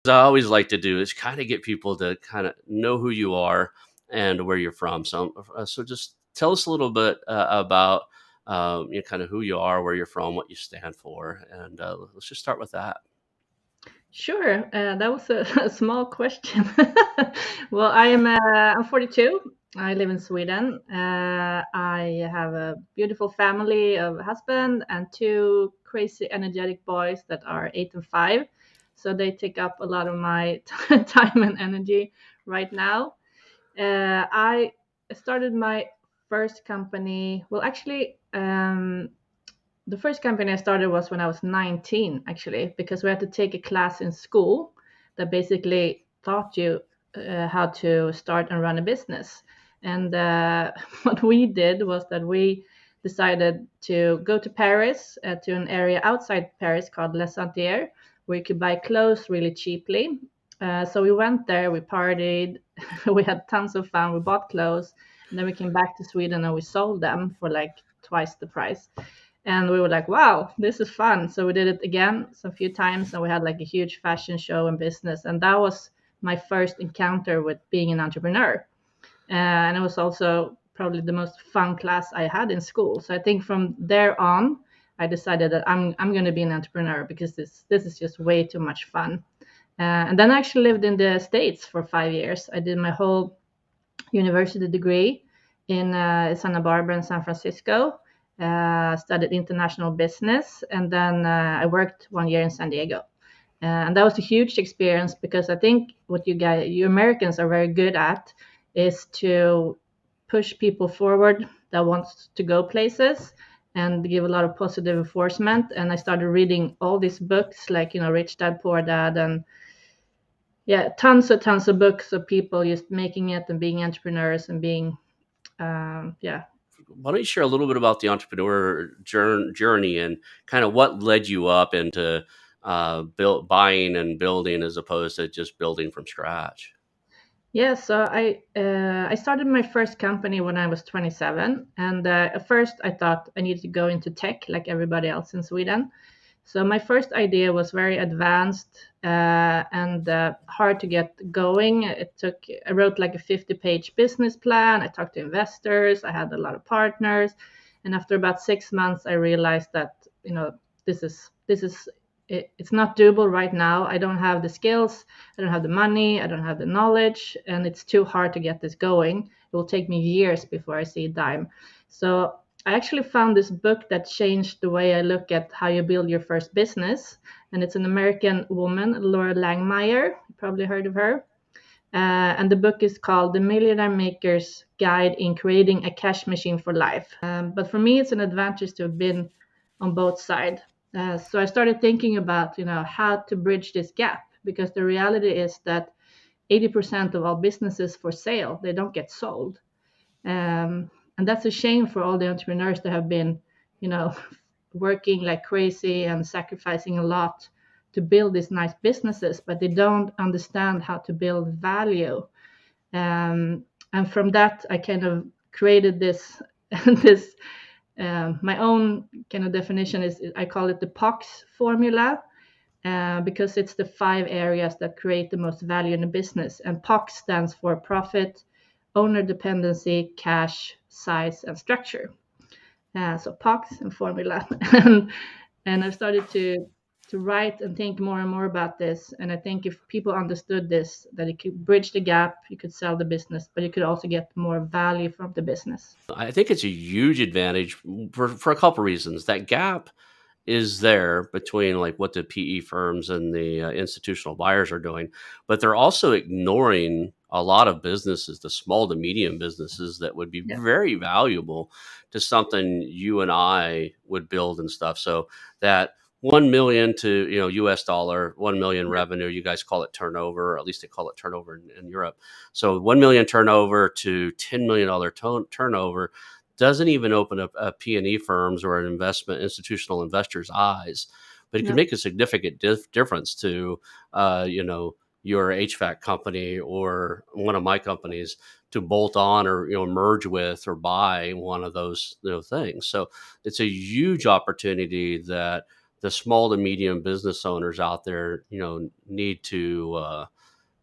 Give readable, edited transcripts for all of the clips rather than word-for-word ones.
I always like to do is kind of get people to kind of know who you are and where you're from. So just tell us a little bit about kind of who you are, where you're from, what you stand for, and let's just start with that. Sure, that was a, a small question. Well, I'm 42. I live in Sweden. I have a beautiful family of a husband and two crazy energetic boys that are 8 and 5. So they take up a lot of my time and energy right now. I started my first company. Well, actually, the first company I started was when I was 19, actually, because we had to take a class in school that basically taught you how to start and run a business. And what we did was that we decided to go to Paris, to an area outside Paris called Les Sentiers, where you could buy clothes really cheaply. So we went there, we partied, we had tons of fun, we bought clothes, and then we came back to Sweden and we sold them for like twice the price. And we were like, wow, this is fun. So we did it again a few times, and we had like a huge fashion show and business. And that was my first encounter with being an entrepreneur. And it was also probably the most fun class I had in school. So I think from there on, I decided that I'm going to be an entrepreneur because this is just way too much fun. And then I actually lived in the States for 5 years. I did my whole university degree in Santa Barbara and San Francisco. Studied international business, and then I worked 1 year in San Diego. And that was a huge experience because I think what you Americans are very good at is to push people forward that wants to go places and give a lot of positive enforcement. And I started reading all these books like, Rich Dad, Poor Dad, and yeah, tons of books of people just making it and being entrepreneurs and being, yeah. Why don't you share a little bit about the entrepreneur journey and kind of what led you up into buying and building as opposed to just building from scratch? Yeah, so I started my first company when I was 27, and at first I thought I needed to go into tech like everybody else in Sweden. So my first idea was very advanced and hard to get going. I wrote like a 50-page business plan. I talked to investors. I had a lot of partners, and after about 6 months, I realized that this is it's not doable right now. I don't have the skills, I don't have the money, I don't have the knowledge, and it's too hard to get this going. It will take me years before I see a dime. So I actually found this book that changed the way I look at how you build your first business. And it's an American woman, Laura Langmeyer. You probably heard of her. And the book is called The Millionaire Maker's Guide in Creating a Cash Machine for Life. But for me, it's an advantage to have been on both sides. So I started thinking about, how to bridge this gap because the reality is that 80% of all businesses for sale, they don't get sold. And that's a shame for all the entrepreneurs that have been, you know, working like crazy and sacrificing a lot to build these nice businesses, but they don't understand how to build value. And from that, I kind of created this this my own kind of definition is I call it the POX formula because it's the 5 areas that create the most value in a business. And POX stands for profit, owner dependency, cash, size, and structure. So POX and formula. And I've started to write and think more and more about this. And I think if people understood this, that it could bridge the gap, you could sell the business, but you could also get more value from the business. I think it's a huge advantage for a couple reasons. That gap is there between like what the PE firms and the institutional buyers are doing, but they're also ignoring a lot of businesses, the small to medium businesses that would be Yeah. very valuable to something you and I would build and stuff. So that 1 million to US dollar 1 million revenue, you guys call it turnover, or at least they call it turnover in Europe. So 1 million turnover to $10 million turnover doesn't even open up P&E firms or an investment institutional investors' eyes, but it can Yeah. make a significant difference to, your HVAC company or one of my companies to bolt on or merge with or buy one of those things. So it's a huge opportunity that the small to medium business owners out there, need to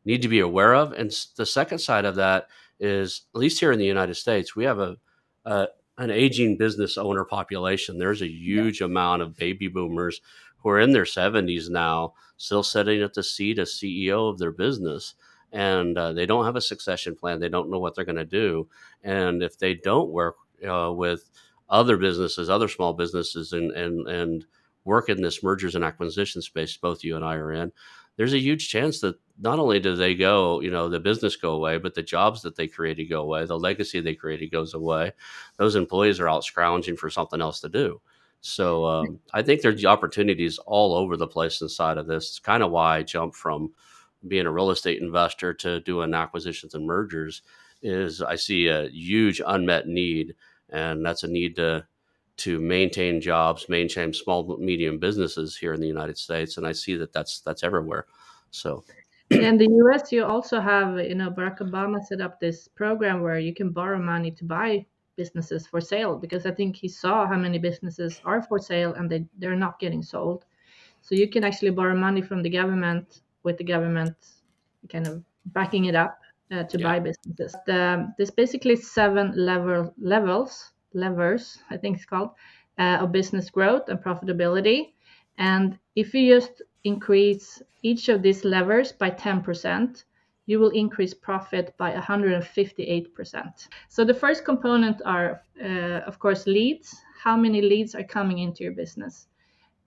be aware of. And the second side of that is, at least here in the United States, we have a an aging business owner population. There's a Yeah. huge amount of baby boomers who are in their 70s now, still sitting at the seat as CEO of their business. And they don't have a succession plan. They don't know what they're going to do. And if they don't work with other businesses, other small businesses, and work in this mergers and acquisition space, both you and I are in, there's a huge chance that not only do they go, the business go away, but the jobs that they created go away, the legacy they created goes away. Those employees are out scrounging for something else to do. So I think there's opportunities all over the place inside of this. It's kind of why I jumped from being a real estate investor to doing acquisitions and mergers. Is I see a huge unmet need, and that's a need to maintain jobs, maintain small medium businesses here in the United States, and I see that that's everywhere. So In the US, you also have, Barack Obama set up this program where you can borrow money to buy businesses for sale, because I think he saw how many businesses are for sale and they're not getting sold. So you can actually borrow money from the government with the government kind of backing it up to yeah, buy businesses. There's basically seven levers, I think it's called, of business growth and profitability. And if you just increase each of these levers by 10%, you will increase profit by 158%. So the first component are, of course, leads. How many leads are coming into your business?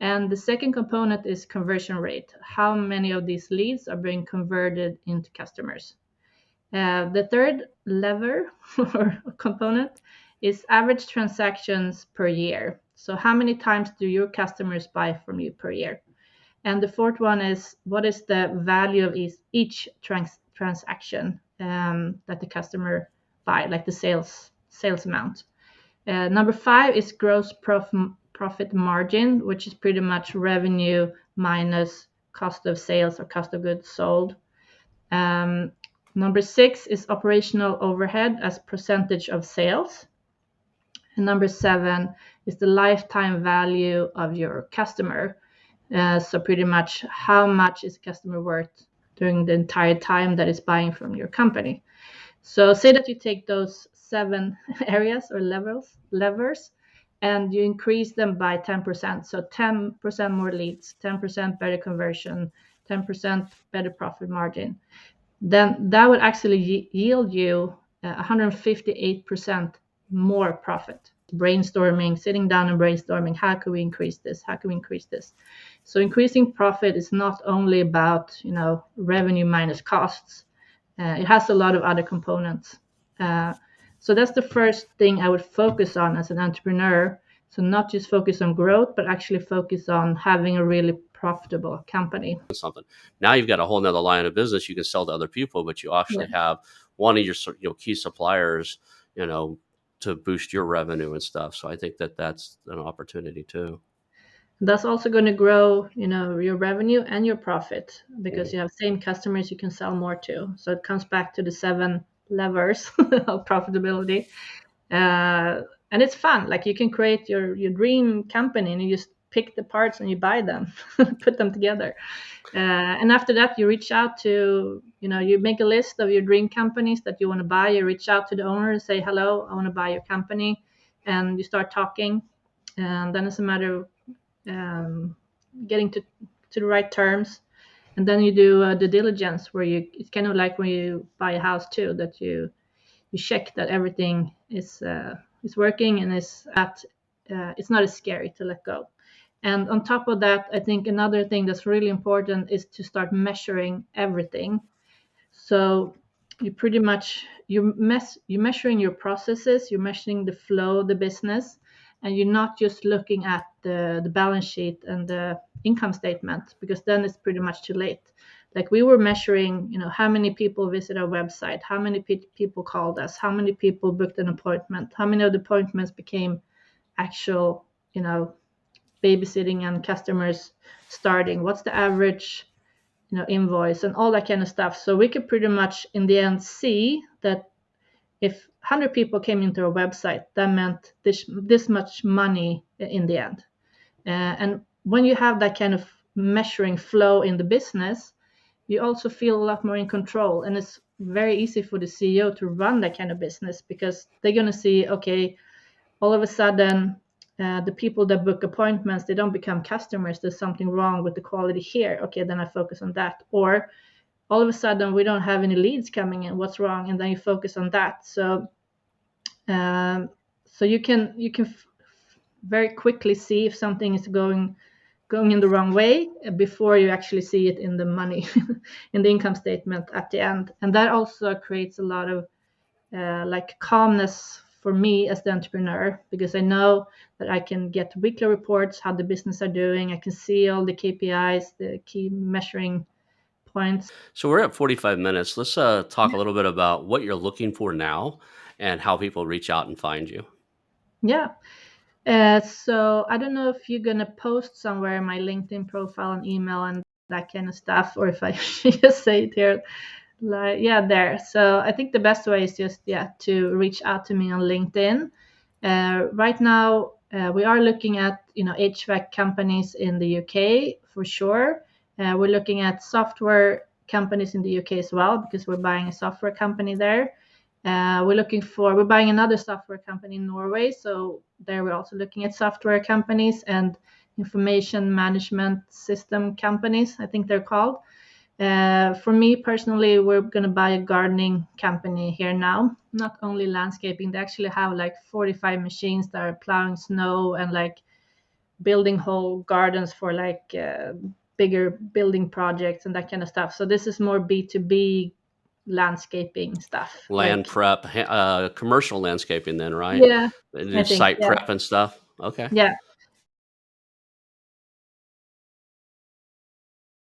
And the second component is conversion rate. How many of these leads are being converted into customers? The third lever or component is average transactions per year. So how many times do your customers buy from you per year? And the fourth one is, what is the value of each transaction that the customer buy, like the sales amount? Number five is gross profit margin, which is pretty much revenue minus cost of sales or cost of goods sold. Um, Number six is operational overhead as percentage of sales. And number seven is the lifetime value of your customer. So pretty much how much is a customer worth during the entire time that is buying from your company. So say that you take those seven areas or levers, and you increase them by 10%. So 10% more leads, 10% better conversion, 10% better profit margin. Then that would actually yield you 158% more profit. Brainstorming, sitting down and brainstorming, how can we increase this? How can we increase this? So increasing profit is not only about, revenue minus costs. It has a lot of other components. So that's the first thing I would focus on as an entrepreneur. So not just focus on growth, but actually focus on having a really profitable company. something. Now you've got a whole nother line of business you can sell to other people, but you Yeah. actually have one of your key suppliers, to boost your revenue and stuff. So I think that that's an opportunity too. That's also going to grow, your revenue and your profit, because Mhm. you have same customers you can sell more to. So it comes back to the seven levers of profitability. And it's fun. Like you can create your dream company and you just pick the parts and you buy them, put them together. And after that, you reach out to, you make a list of your dream companies that you want to buy. You reach out to the owner and say, hello, I want to buy your company. And you start talking. And then it's a matter of getting to the right terms. And then you do the diligence where it's kind of like when you buy a house too, that you check that everything is working and it's not as scary to let go. And on top of that, I think another thing that's really important is to start measuring everything. So you pretty much you're measuring your processes, you're measuring the flow of the business, and you're not just looking at the balance sheet and the income statement, because then it's pretty much too late. Like we were measuring, how many people visit our website, how many people called us, how many people booked an appointment, how many of the appointments became actual, babysitting and customers starting, what's the average invoice and all that kind of stuff. So we could pretty much in the end see that if 100 people came into our website, that meant this much money in the end. And when you have that kind of measuring flow in the business, you also feel a lot more in control. And it's very easy for the CEO to run that kind of business because they're going to see, okay, all of a sudden, the people that book appointments, they don't become customers. There's something wrong with the quality here. Okay, then I focus on that. Or all of a sudden, we don't have any leads coming in. What's wrong? And then you focus on that. Um, so you can very quickly see if something is going in the wrong way before you actually see it in the money in the income statement at the end. And that also creates a lot of like calmness for me as the entrepreneur, because I know that I can get weekly reports how the business are doing. I can see all the KPIs, the key measuring points. So we're at 45 minutes. Let's talk a little bit about what you're looking for now and how people reach out and find you. Yeah. So I don't know if you're gonna post somewhere my LinkedIn profile and email and that kind of stuff, or if I should just say it here, like yeah, there. So I think the best way is just to reach out to me on LinkedIn. Right now, we are looking at HVAC companies in the UK for sure. We're looking at software companies in the UK as well because we're buying a software company there. We're buying another software company in Norway, so there we're also looking at software companies and information management system companies, I think they're called. For me personally, we're going to buy a gardening company here now, not only landscaping. They actually have like 45 machines that are plowing snow and like building whole gardens for like bigger building projects and that kind of stuff. So this is more B2B landscaping stuff. Like, Land prep, commercial landscaping then, right? yeah, They I do think, site yeah. prep and stuff. Okay. Yeah,